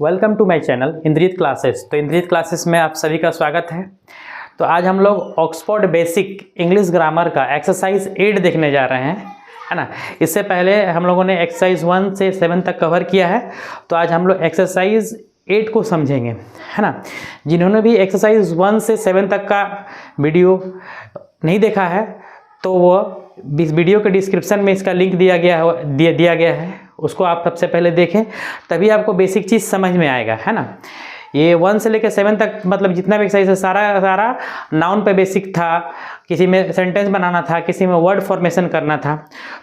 Welcome to my channel Indrit classes. तो Indrit classes में आप सभी का स्वागत है। तो आज हम लोग ऑक्सफोर्ड बेसिक इंग्लिश ग्रामर का एक्सरसाइज 8 देखने जा रहे हैं, है ना। इससे पहले हम लोगों ने एक्सरसाइज 1 से 7 तक कवर किया है। तो आज हम लोग एक्सरसाइज 8 को समझेंगे, है ना। जिन्होंने भी एक्सरसाइज 1 से 7 तक का वीडियो नहीं देखा है तो वो इस वीडियो के डिस्क्रिप्शन में इसका लिंक दिया गया है, उसको आप सबसे पहले देखें, तभी आपको बेसिक चीज़ समझ में आएगा, है ना। ये 1 से लेकर 7 तक मतलब जितना भी एक्सरसाइज है सारा नाउन पे बेसिक था, किसी में सेंटेंस बनाना था, किसी में वर्ड फॉर्मेशन करना था।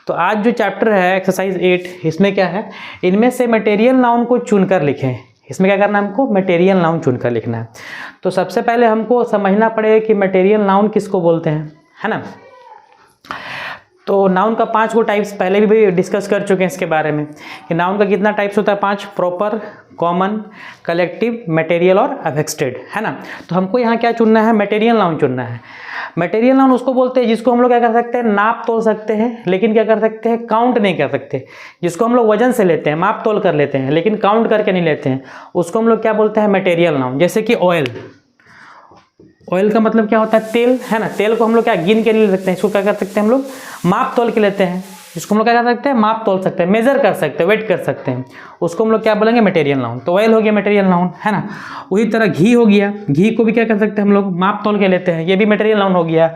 तो आज जो चैप्टर है एक्सरसाइज 8, इसमें क्या है, इनमें से मटेरियल नाउन को चुनकर लिखें। इसमें क्या करना है, हमको मटेरियल नाउन चुनकर लिखना है। तो सबसे पहले हमको समझना पड़ेगा कि मटेरियल नाउन किसको बोलते हैं, है ना। तो नाउन का 5 गो टाइप्स पहले भी डिस्कस कर चुके हैं इसके बारे में कि नाउन का कितना टाइप्स होता है, 5, प्रॉपर, कॉमन, कलेक्टिव, मटेरियल और अफेक्टेड, है ना। तो हमको यहाँ क्या चुनना है, मटेरियल नाउन चुनना है। मटेरियल नाउन उसको बोलते हैं जिसको हम लोग क्या कर सकते हैं, नाप तोल सकते हैं, लेकिन क्या कर सकते हैं, काउंट नहीं कर सकते। जिसको हम लोग वजन से लेते हैं, माप तोल कर लेते हैं, लेकिन काउंट करके नहीं लेते हैं, उसको हम लोग क्या बोलते हैं, मटेरियल नाउन। जैसे कि ऑयल, ऑयल का मतलब क्या होता है, तेल, है ना। तेल को हम लोग क्या गिन के नहीं ले सकते हैं, इसको क्या कर सकते हैं हम लोग, माप तोल के लेते हैं। इसको हम लोग क्या कर सकते हैं, माप तोल सकते हैं, मेजर कर सकते हैं, वेट कर सकते हैं, उसको हम लोग क्या बोलेंगे, मटेरियल नाउन। तो ऑयल हो गया मटेरियल नाउन, है ना। उसी तरह घी हो गया, घी को भी क्या कर सकते हैं हम लोग, माप तोल के लेते हैं, ये भी मटेरियल नाउन हो गया।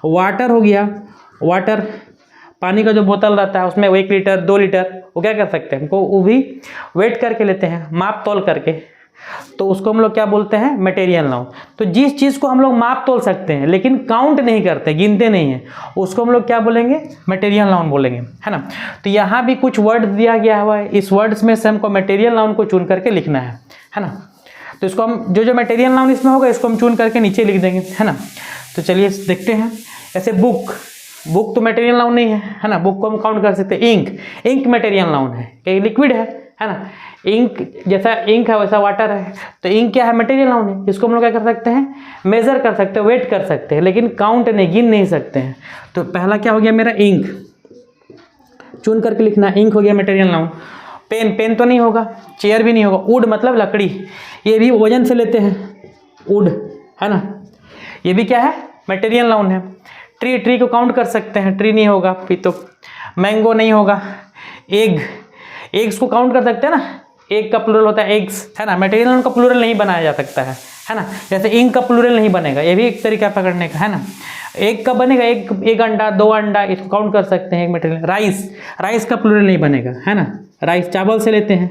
वाटर हो गया, वाटर पानी का जो बोतल रहता है उसमें 1 लीटर 2 लीटर वो क्या कर सकते हैं, हमको वो भी वेट करके लेते हैं, माप तोल करके, तो उसको हम लोग क्या बोलते हैं, मटेरियल नाउन। तो जिस चीज़ को हम लोग माप तोल सकते हैं लेकिन काउंट नहीं करते, गिनते नहीं हैं, उसको हम लोग क्या बोलेंगे, मटेरियल नाउन बोलेंगे, है ना। तो यहाँ भी कुछ वर्ड दिया गया हुआ है, इस वर्ड्स में से हमको मटेरियल नाउन को चुन करके लिखना है ना। तो इसको हम जो मटेरियल नाउन इसमें होगा इसको हम चुन करके नीचे लिख देंगे, है ना। तो चलिए देखते हैं। ऐसे बुक, बुक तो मटेरियल नाउन नहीं है ना, बुक को हम काउंट कर सकते हैं। इंक, इंक मटेरियल नाउन है, एक लिक्विड है ना। इंक जैसा इंक है वैसा वाटर है, तो इंक क्या है, मटेरियल नाउन है। इसको हम लोग क्या कर सकते हैं, मेजर कर सकते हैं, वेट कर सकते हैं, लेकिन काउंट नहीं, गिन नहीं सकते हैं। तो पहला क्या हो गया मेरा, इंक, चुन करके लिखना, इंक हो गया मटेरियल नाउन। पेन, पेन तो नहीं होगा, चेयर भी नहीं होगा। वुड मतलब लकड़ी, ये भी वजन से लेते हैं, वुड, है ना, ये भी क्या है, मटेरियल नाउन है। ट्री, ट्री को काउंट कर सकते हैं, ट्री नहीं होगा फिर तो। मैंगो नहीं होगा। एग, एग्स को काउंट कर सकते हैं ना, एग का प्लूरल होता है एग्स, है ना। मटेरियल नाउन का प्लूरल नहीं बनाया जा सकता है ना। जैसे इंक का प्लूरल नहीं बनेगा, ये भी एक तरीका पकड़ने का, है ना। एग का बनेगा, एक अंडा 2 अंडा, इसको काउंट कर सकते हैं एक मटेरियल। राइस, राइस का प्लूरल नहीं बनेगा, है ना। राइस चावल से लेते हैं,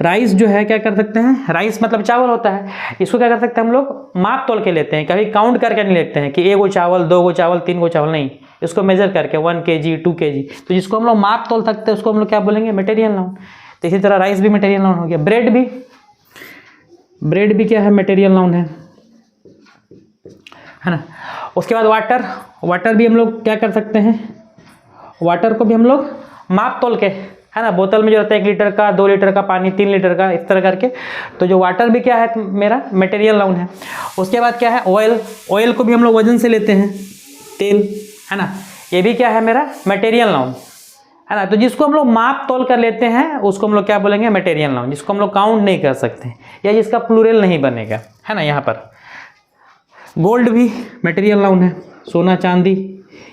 राइस जो है क्या कर सकते हैं, राइस मतलब चावल होता है, इसको क्या कर सकते हैं हम लोग, माप तोल के लेते हैं, कभी काउंट करके नहीं लेते हैं कि 1 गो चावल 2 गो चावल 3 गो चावल, नहीं, इसको मेजर करके 1 kg 2 kg। तो जिसको हम लोग माप तोल सकते हैं उसको हम लोग क्या बोलेंगे, मटेरियल नाउन। तो इसी तरह राइस भी मटेरियल नाउन हो गया। ब्रेड भी, ब्रेड भी क्या है, मटेरियल नाउन है ना। उसके बाद वाटर, वाटर भी हम लोग क्या कर सकते हैं, वाटर को भी हम लोग माप तोल के, है ना, बोतल में जो रहता है 1 लीटर का 2 लीटर का पानी 3 लीटर का, इस तरह करके। तो जो वाटर भी क्या है मेरा, मटेरियल नाउन है। उसके बाद क्या है, ऑयल, ऑयल को भी हम लोग वजन से लेते हैं, तेल, है ना, ये भी क्या है मेरा, मटेरियल नाउन, है ना। तो जिसको हम लोग माप तोल कर लेते हैं उसको हम लोग क्या बोलेंगे, मटेरियल नाउन। जिसको हम लोग काउंट नहीं कर सकते या जिसका प्लूरल नहीं बनेगा, है ना। यहाँ पर गोल्ड भी मटेरियल नाउन है, सोना चांदी,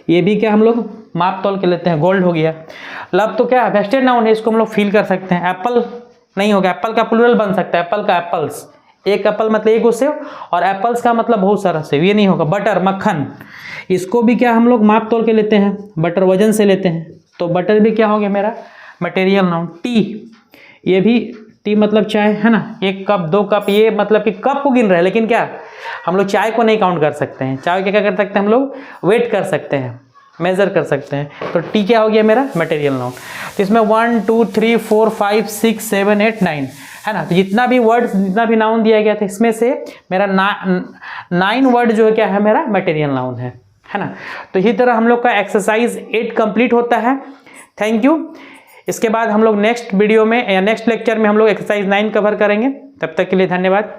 ये भी क्या हम लोग माप तोल के लेते हैं, गोल्ड हो गया। लव तो क्या वेस्टेड नाउन है, इसको हम लोग फील कर सकते हैं। एप्पल नहीं होगा, एप्पल का प्लूरल बन सकता है, एप्पल का एप्पल्स, एक एप्पल मतलब 1 गो सेव, और एप्पल्स का मतलब बहुत सारा सेव, ये नहीं होगा। बटर, मक्खन, इसको भी क्या हम लोग माप तोल के लेते हैं, बटर वजन से लेते हैं, तो बटर भी क्या हो गया मेरा, मटेरियल नाउन। टी, ये भी, टी मतलब चाय, है ना, 1 कप 2 कप, ये मतलब कि कप को गिन रहे हैं, लेकिन क्या हम लोग चाय को नहीं काउंट कर सकते हैं। चाय क्या कर सकते हैं हम लोग, वेट कर सकते हैं, मेजर कर सकते हैं। तो टी क्या हो गया मेरा, मटेरियल नाउन। तो इसमें 1 2 3 4 5 6 7 8 9, है ना। तो जितना भी वर्ड, जितना भी नाउन दिया गया था इसमें से मेरा 9 वर्ड जो है क्या है मेरा, मटेरियल नाउन है ना। तो इसी तरह हम लोग का एक्सरसाइज 8 कंप्लीट होता है। Thank you. इसके बाद हम लोग नेक्स्ट वीडियो में या नेक्स्ट लेक्चर में हम लोग एक्सरसाइज 9 कवर करेंगे। तब तक के लिए धन्यवाद।